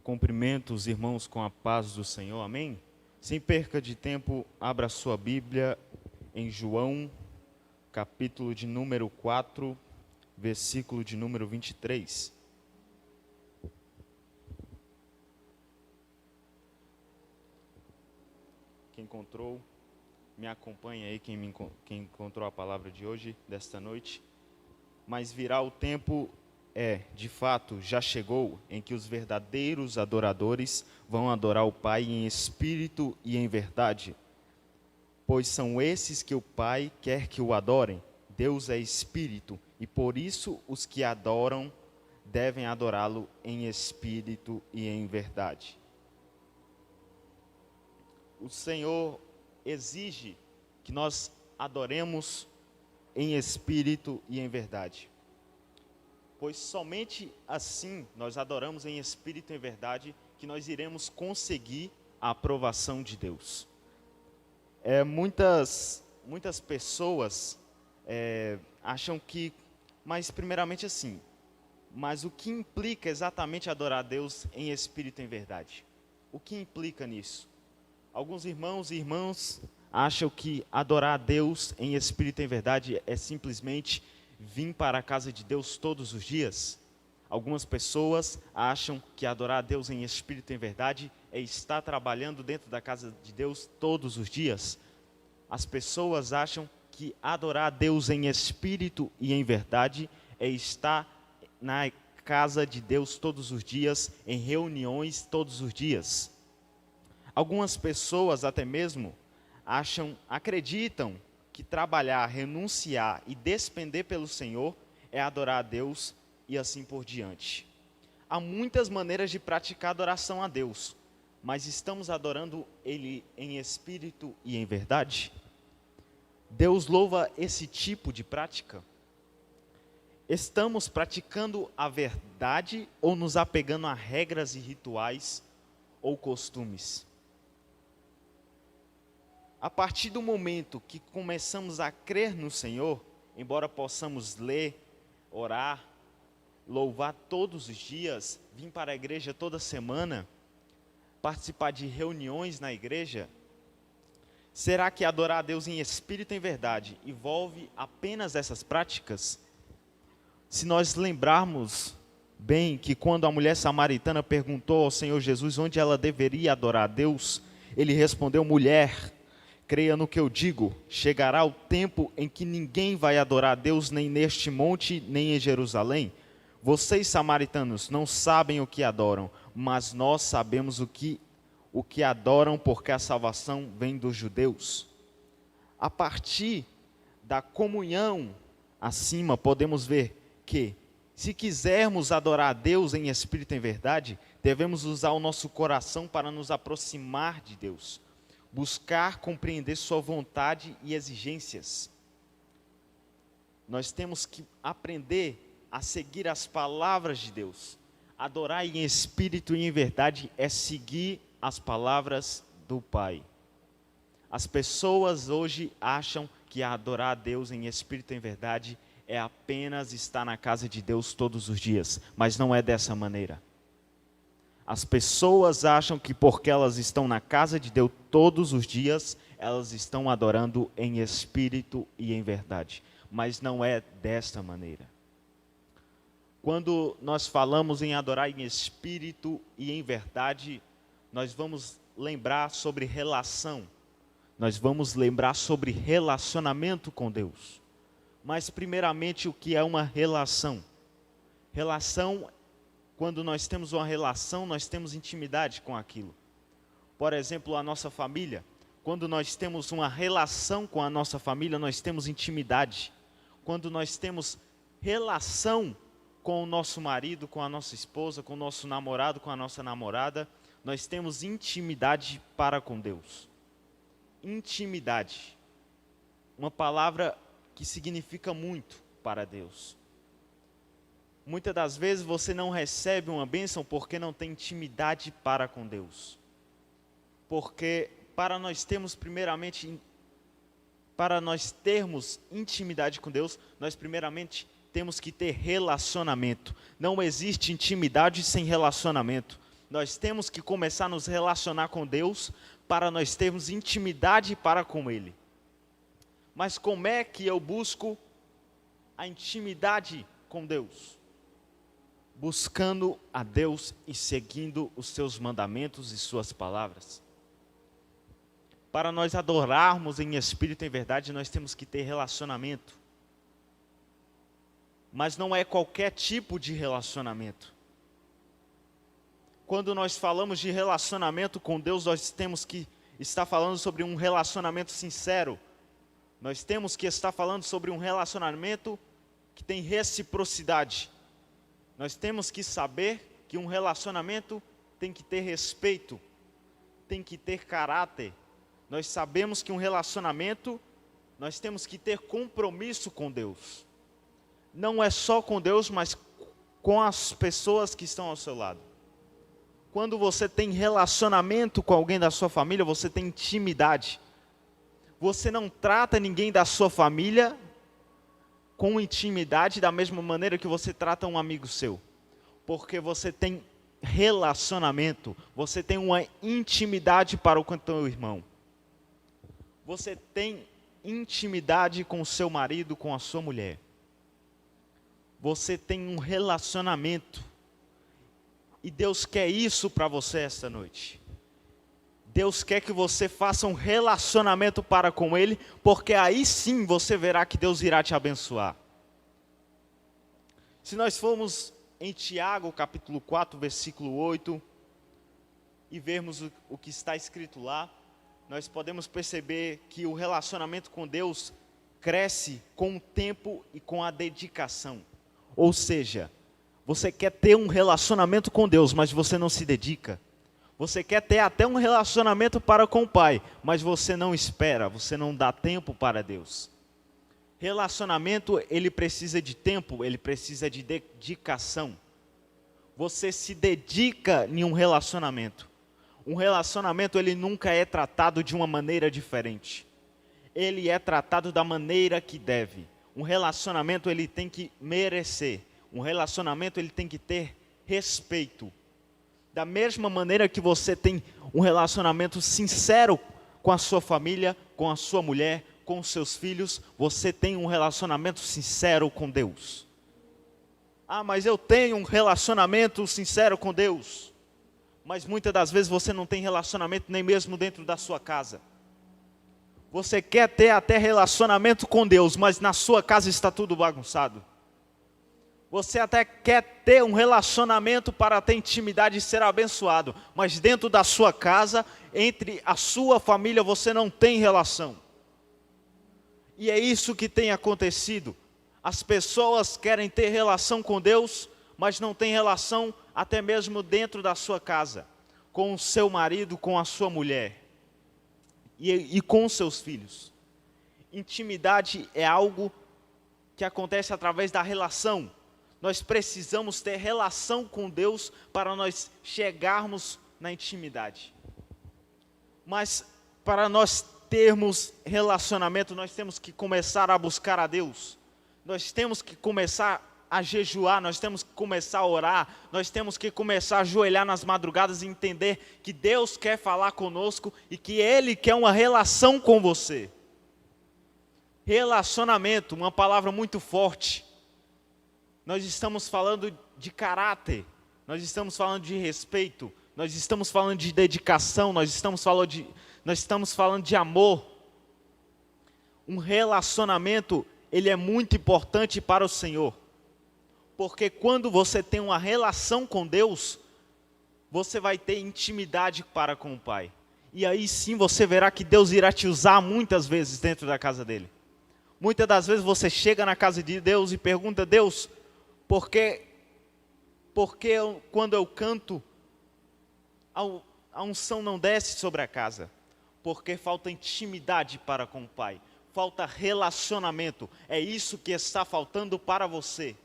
Cumprimento os irmãos com a paz do Senhor, amém? Sem perca de tempo, abra sua Bíblia em João, capítulo de número 4, versículo de número 23. Quem encontrou, me acompanha aí, quem encontrou a palavra de hoje, desta noite. Mas virá o tempo, de fato, já chegou, em que os verdadeiros adoradores vão adorar o Pai em espírito e em verdade. Pois são esses que o Pai quer que o adorem. Deus é espírito, e por isso os que adoram devem adorá-lo em espírito e em verdade. O Senhor exige que nós adoremos em espírito e em verdade. Pois somente assim nós adoramos em espírito e em verdade que nós iremos conseguir a aprovação de Deus. Muitas pessoas acham que, mas primeiramente assim, mas o que implica exatamente adorar a Deus em espírito e em verdade? O que implica nisso? Alguns irmãos e irmãs acham que adorar a Deus em espírito e em verdade é simplesmente vir para a casa de Deus todos os dias. Algumas pessoas acham que adorar a Deus em espírito e em verdade é estar trabalhando dentro da casa de Deus todos os dias. As pessoas acham que adorar a Deus em espírito e em verdade é estar na casa de Deus todos os dias, em reuniões todos os dias. Algumas pessoas até mesmo acreditam que trabalhar, renunciar e despender pelo Senhor é adorar a Deus e assim por diante. Há muitas maneiras de praticar adoração a Deus, mas estamos adorando Ele em espírito e em verdade? Deus louva esse tipo de prática? Estamos praticando a verdade ou nos apegando a regras e rituais ou costumes? A partir do momento que começamos a crer no Senhor, embora possamos ler, orar, louvar todos os dias, vir para a igreja toda semana, participar de reuniões na igreja, será que adorar a Deus em espírito e em verdade envolve apenas essas práticas? Se nós lembrarmos bem que quando a mulher samaritana perguntou ao Senhor Jesus onde ela deveria adorar a Deus, ele respondeu: mulher, creia no que eu digo, chegará o tempo em que ninguém vai adorar a Deus nem neste monte, nem em Jerusalém. Vocês, samaritanos, não sabem o que adoram, mas nós sabemos o que adoram, porque a salvação vem dos judeus. A partir da comunhão acima, podemos ver que, se quisermos adorar a Deus em espírito e em verdade, devemos usar o nosso coração para nos aproximar de Deus. Buscar compreender sua vontade e exigências. Nós temos que aprender a seguir as palavras de Deus. Adorar em espírito e em verdade é seguir as palavras do Pai. As pessoas hoje acham que adorar a Deus em espírito e em verdade é apenas estar na casa de Deus todos os dias, mas não é dessa maneira. As pessoas acham que porque elas estão na casa de Deus todos os dias, elas estão adorando em espírito e em verdade. Mas não é desta maneira. Quando nós falamos em adorar em espírito e em verdade, nós vamos lembrar sobre relação. Nós vamos lembrar sobre relacionamento com Deus. Mas primeiramente, o que é uma relação? Relação, quando nós temos uma relação, nós temos intimidade com aquilo. Por exemplo, a nossa família. Quando nós temos uma relação com a nossa família, nós temos intimidade. Quando nós temos relação com o nosso marido, com a nossa esposa, com o nosso namorado, com a nossa namorada, nós temos intimidade para com Deus. Intimidade. Uma palavra que significa muito para Deus. Muitas das vezes você não recebe uma bênção porque não tem intimidade para com Deus. Porque para nós termos intimidade com Deus, nós primeiramente temos que ter relacionamento. Não existe intimidade sem relacionamento. Nós temos que começar a nos relacionar com Deus para nós termos intimidade para com Ele. Mas como é que eu busco a intimidade com Deus? Buscando a Deus e seguindo os seus mandamentos e suas palavras. Para nós adorarmos em espírito e em verdade, nós temos que ter relacionamento. Mas não é qualquer tipo de relacionamento. Quando nós falamos de relacionamento com Deus, nós temos que estar falando sobre um relacionamento sincero. Nós temos que estar falando sobre um relacionamento que tem reciprocidade. Nós temos que saber que um relacionamento tem que ter respeito, tem que ter caráter. Nós sabemos que um relacionamento, nós temos que ter compromisso com Deus. Não é só com Deus, mas com as pessoas que estão ao seu lado. Quando você tem relacionamento com alguém da sua família, você tem intimidade. Você não trata ninguém da sua família com intimidade da mesma maneira que você trata um amigo seu. Porque você tem relacionamento, você tem uma intimidade para com o teu irmão. Você tem intimidade com o seu marido, com a sua mulher. Você tem um relacionamento. E Deus quer isso para você esta noite. Deus quer que você faça um relacionamento para com Ele, porque aí sim você verá que Deus irá te abençoar. Se nós formos em Tiago, capítulo 4, versículo 8, e vermos o que está escrito lá, nós podemos perceber que o relacionamento com Deus cresce com o tempo e com a dedicação. Ou seja, você quer ter um relacionamento com Deus, mas você não se dedica. Você quer ter até um relacionamento para com o Pai, mas você não espera, você não dá tempo para Deus. Relacionamento, ele precisa de tempo, ele precisa de dedicação. Você se dedica em um relacionamento. Um relacionamento, ele nunca é tratado de uma maneira diferente. Ele é tratado da maneira que deve. Um relacionamento, ele tem que merecer. Um relacionamento, ele tem que ter respeito. Da mesma maneira que você tem um relacionamento sincero com a sua família, com a sua mulher, com os seus filhos, você tem um relacionamento sincero com Deus. Ah, mas eu tenho um relacionamento sincero com Deus. Mas muitas das vezes você não tem relacionamento nem mesmo dentro da sua casa. Você quer ter até relacionamento com Deus, mas na sua casa está tudo bagunçado. Você até quer ter um relacionamento para ter intimidade e ser abençoado, mas dentro da sua casa, entre a sua família, você não tem relação. E é isso que tem acontecido. As pessoas querem ter relação com Deus, mas não tem relação até mesmo dentro da sua casa, com o seu marido, com a sua mulher e com os seus filhos. Intimidade é algo que acontece através da relação. Nós precisamos ter relação com Deus para nós chegarmos na intimidade. Mas para nós termos relacionamento, nós temos que começar a buscar a Deus. Nós temos que começar a jejuar, nós temos que começar a orar, nós temos que começar a ajoelhar nas madrugadas e entender que Deus quer falar conosco e que Ele quer uma relação com você. Relacionamento, uma palavra muito forte. Nós estamos falando de caráter, nós estamos falando de respeito, nós estamos falando de dedicação, nós estamos falando de amor. Um relacionamento, ele é muito importante para o Senhor. Porque quando você tem uma relação com Deus, você vai ter intimidade para com o Pai. E aí sim você verá que Deus irá te usar muitas vezes dentro da casa dele. Muitas das vezes você chega na casa de Deus e pergunta: Deus, por que quando eu canto, a unção não desce sobre a casa? Porque falta intimidade para com o Pai. Falta relacionamento. É isso que está faltando para você.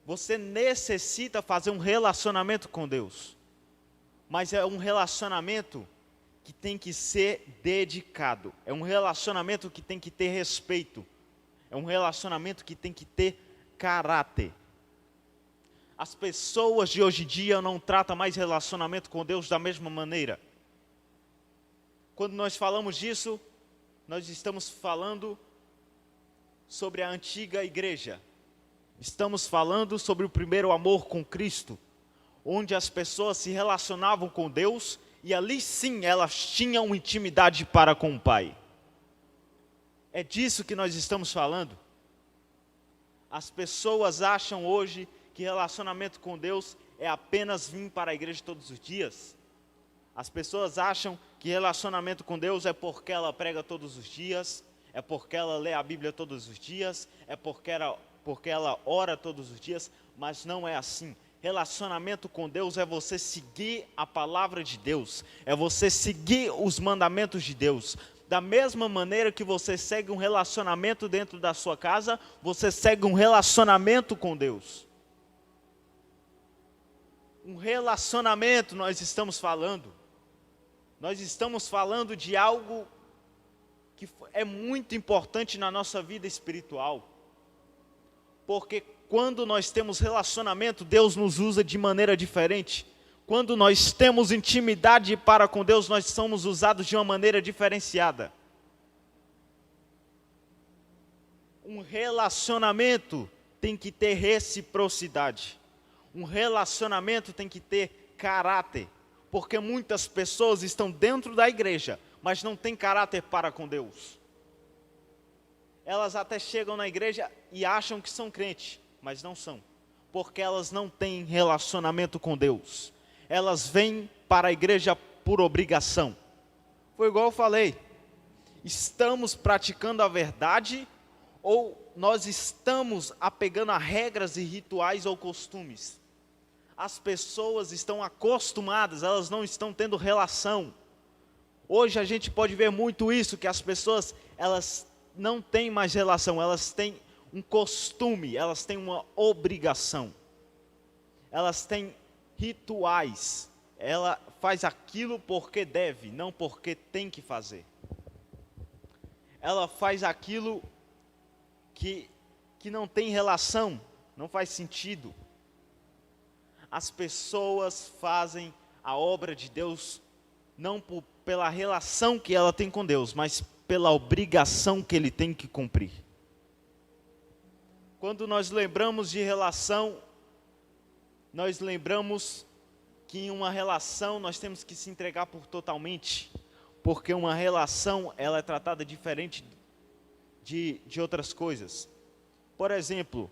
Você necessita fazer um relacionamento com Deus. Mas é um relacionamento que tem que ser dedicado. É um relacionamento que tem que ter respeito. É um relacionamento que tem que ter caráter. As pessoas de hoje em dia não tratam mais relacionamento com Deus da mesma maneira. Quando nós falamos disso, nós estamos falando sobre a antiga igreja. Estamos falando sobre o primeiro amor com Cristo, onde as pessoas se relacionavam com Deus e ali sim elas tinham intimidade para com o Pai. É disso que nós estamos falando. As pessoas acham hoje que relacionamento com Deus é apenas vir para a igreja todos os dias. As pessoas acham que relacionamento com Deus é porque ela prega todos os dias, é porque ela lê a Bíblia todos os dias, é porque ela ora todos os dias, mas não é assim. Relacionamento com Deus é você seguir a palavra de Deus, é você seguir os mandamentos de Deus. Da mesma maneira que você segue um relacionamento dentro da sua casa, você segue um relacionamento com Deus. Um relacionamento nós estamos falando. Nós estamos falando de algo que é muito importante na nossa vida espiritual. Porque quando nós temos relacionamento, Deus nos usa de maneira diferente. Quando nós temos intimidade para com Deus, nós somos usados de uma maneira diferenciada. Um relacionamento tem que ter reciprocidade. Um relacionamento tem que ter caráter. Porque muitas pessoas estão dentro da igreja, mas não têm caráter para com Deus. Elas até chegam na igreja e acham que são crentes, mas não são. Porque elas não têm relacionamento com Deus. Elas vêm para a igreja por obrigação. Foi igual eu falei. Estamos praticando a verdade ou nós estamos apegando a regras e rituais ou costumes? As pessoas estão acostumadas, elas não estão tendo relação. Hoje a gente pode ver muito isso, que as pessoas, elas não têm mais relação, elas têm um costume, elas têm uma obrigação. Elas têm rituais. Ela faz aquilo porque deve, não porque tem que fazer. Ela faz aquilo que não tem relação, não faz sentido. As pessoas fazem a obra de Deus não pela relação que ela tem com Deus, mas pela obrigação que ele tem que cumprir. Quando nós lembramos de relação, nós lembramos que em uma relação nós temos que se entregar por totalmente, porque uma relação ela é tratada diferente de outras coisas. Por exemplo,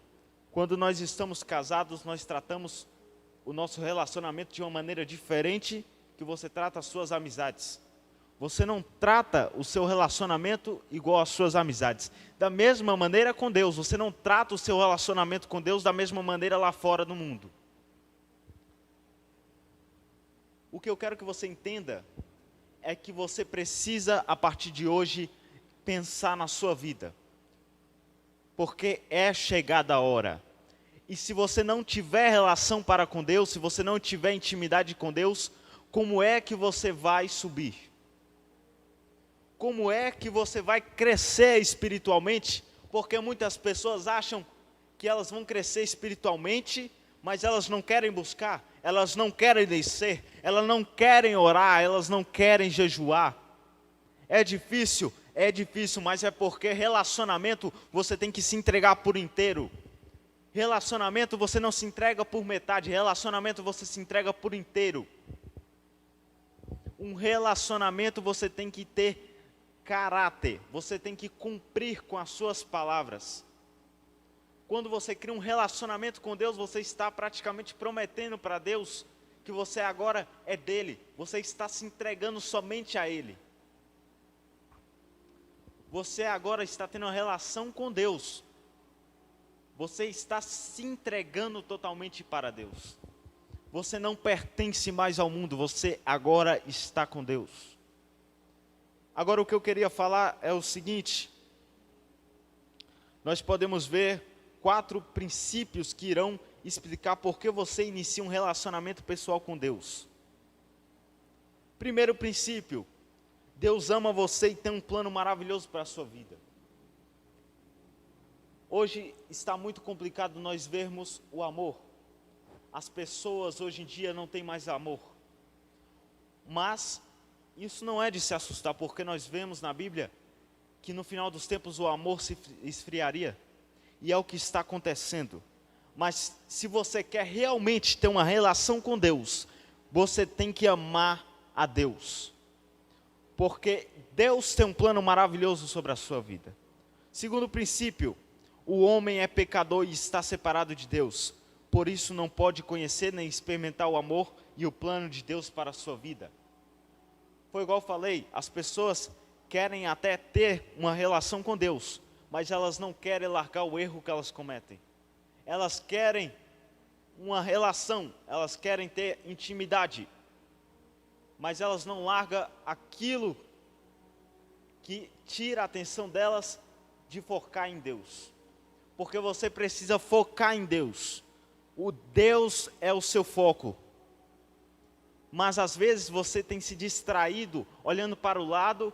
quando nós estamos casados, nós tratamos o nosso relacionamento de uma maneira diferente que você trata as suas amizades. Você não trata o seu relacionamento igual às suas amizades. Da mesma maneira com Deus, você não trata o seu relacionamento com Deus da mesma maneira lá fora no mundo. O que eu quero que você entenda é que você precisa, a partir de hoje, pensar na sua vida. Porque é chegada a hora. E se você não tiver relação para com Deus, se você não tiver intimidade com Deus, como é que você vai subir? Como é que você vai crescer espiritualmente? Porque muitas pessoas acham que elas vão crescer espiritualmente, mas elas não querem buscar, elas não querem descer, elas não querem orar, elas não querem jejuar. É difícil, mas é porque relacionamento você tem que se entregar por inteiro. Relacionamento você não se entrega por metade, relacionamento você se entrega por inteiro. Um relacionamento você tem que ter caráter, você tem que cumprir com as suas palavras. Quando você cria um relacionamento com Deus, você está praticamente prometendo para Deus que você agora é dele, você está se entregando somente a ele. Você agora está tendo uma relação com Deus. Você está se entregando totalmente para Deus. Você não pertence mais ao mundo, você agora está com Deus. Agora o que eu queria falar é o seguinte. Nós podemos ver 4 princípios que irão explicar por que você inicia um relacionamento pessoal com Deus. Primeiro princípio, Deus ama você e tem um plano maravilhoso para a sua vida. Hoje está muito complicado nós vermos o amor. as pessoas hoje em dia não têm mais amor. Mas isso não é de se assustar, porque nós vemos na Bíblia que no final dos tempos o amor se esfriaria. E é o que está acontecendo. Mas se você quer realmente ter uma relação com Deus, você tem que amar a Deus. Porque Deus tem um plano maravilhoso sobre a sua vida. Segundo princípio, o homem é pecador e está separado de Deus. Por isso não pode conhecer nem experimentar o amor e o plano de Deus para a sua vida. Foi igual eu falei, as pessoas querem até ter uma relação com Deus, mas elas não querem largar o erro que elas cometem. Elas querem uma relação, elas querem ter intimidade, mas elas não largam aquilo que tira a atenção delas de focar em Deus. Porque você precisa focar em Deus. O Deus é o seu foco. Mas às vezes você tem se distraído, olhando para o lado,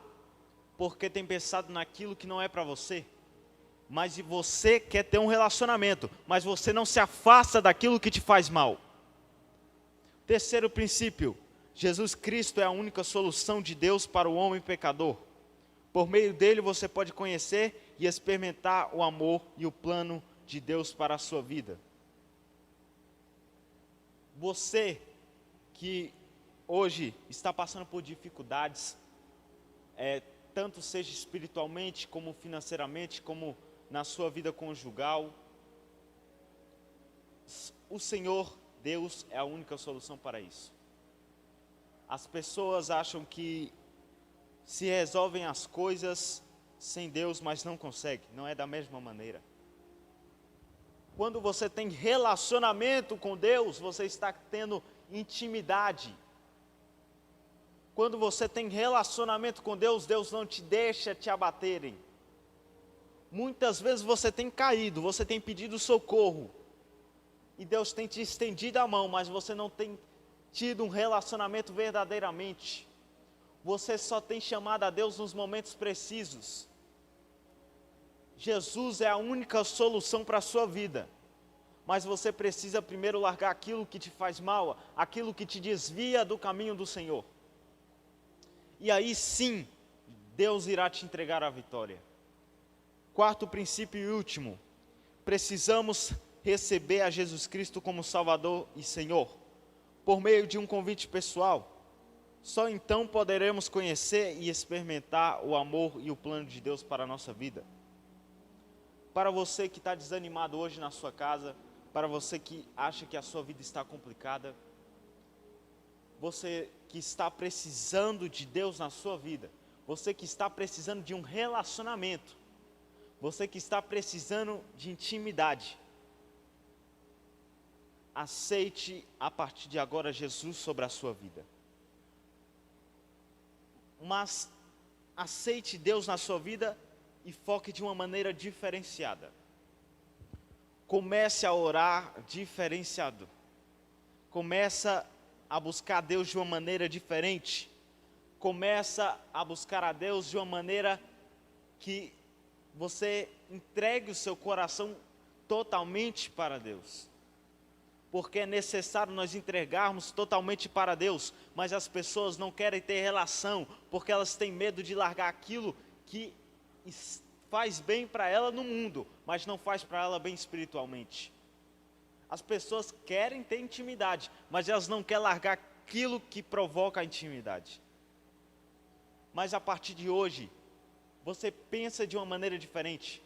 porque tem pensado naquilo que não é para você. Mas você quer ter um relacionamento, mas você não se afasta daquilo que te faz mal. Terceiro princípio, Jesus Cristo é a única solução de Deus para o homem pecador. Por meio dele você pode conhecer e experimentar o amor e o plano de Deus para a sua vida. Você que hoje está passando por dificuldades, tanto seja espiritualmente, como financeiramente, como na sua vida conjugal, o Senhor, Deus, é a única solução para isso. As pessoas acham que se resolvem as coisas sem Deus, mas não conseguem, não é da mesma maneira. Quando você tem relacionamento com Deus, você está tendo intimidade. Quando você tem relacionamento com Deus, Deus não te deixa te abaterem. Muitas vezes você tem caído, você tem pedido socorro, e Deus tem te estendido a mão, mas você não tem tido um relacionamento verdadeiramente. Você só tem chamado a Deus nos momentos precisos. Jesus é a única solução para a sua vida. Mas você precisa primeiro largar aquilo que te faz mal, aquilo que te desvia do caminho do Senhor. E aí sim, Deus irá te entregar a vitória. Quarto princípio e último, precisamos receber a Jesus Cristo como Salvador e Senhor, por meio de um convite pessoal. Só então poderemos conhecer e experimentar o amor e o plano de Deus para a nossa vida. Para você que está desanimado hoje na sua casa, para você que acha que a sua vida está complicada, você que está precisando de Deus na sua vida, você que está precisando de um relacionamento, você que está precisando de intimidade, aceite a partir de agora Jesus sobre a sua vida. Mas aceite Deus na sua vida e foque de uma maneira diferenciada. Comece a orar diferenciado. Começa a buscar Deus de uma maneira diferente. Começa a buscar a Deus de uma maneira que você entregue o seu coração totalmente para Deus. Porque é necessário nós entregarmos totalmente para Deus, mas as pessoas não querem ter relação, porque elas têm medo de largar aquilo que faz bem para ela no mundo, mas não faz para ela bem espiritualmente. As pessoas querem ter intimidade, mas elas não querem largar aquilo que provoca a intimidade. Mas a partir de hoje, você pensa de uma maneira diferente.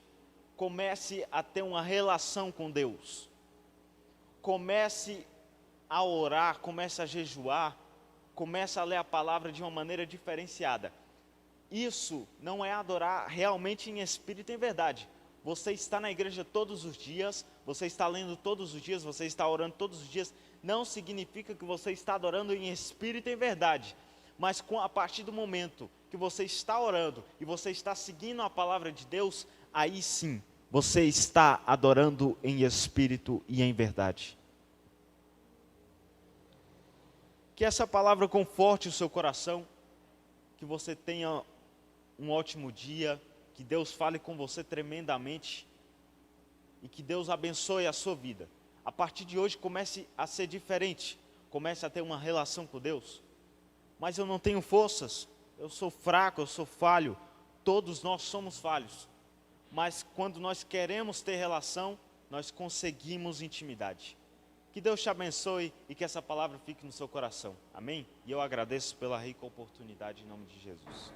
Comece a ter uma relação com Deus. Comece a orar, comece a jejuar, comece a ler a palavra de uma maneira diferenciada. Isso não é adorar realmente em espírito e em verdade. Você está na igreja todos os dias, você está lendo todos os dias, você está orando todos os dias, não significa que você está adorando em espírito e em verdade. Mas a partir do momento que você está orando e você está seguindo a palavra de Deus, aí sim, você está adorando em espírito e em verdade. Que essa palavra conforte o seu coração, que você tenha um ótimo dia, que Deus fale com você tremendamente e que Deus abençoe a sua vida. a partir de hoje comece a ser diferente, comece a ter uma relação com Deus. Mas eu não tenho forças, eu sou fraco, eu sou falho, todos nós somos falhos. Mas quando nós queremos ter relação, nós conseguimos intimidade. Que Deus te abençoe e que essa palavra fique no seu coração. Amém? E eu agradeço pela rica oportunidade em nome de Jesus.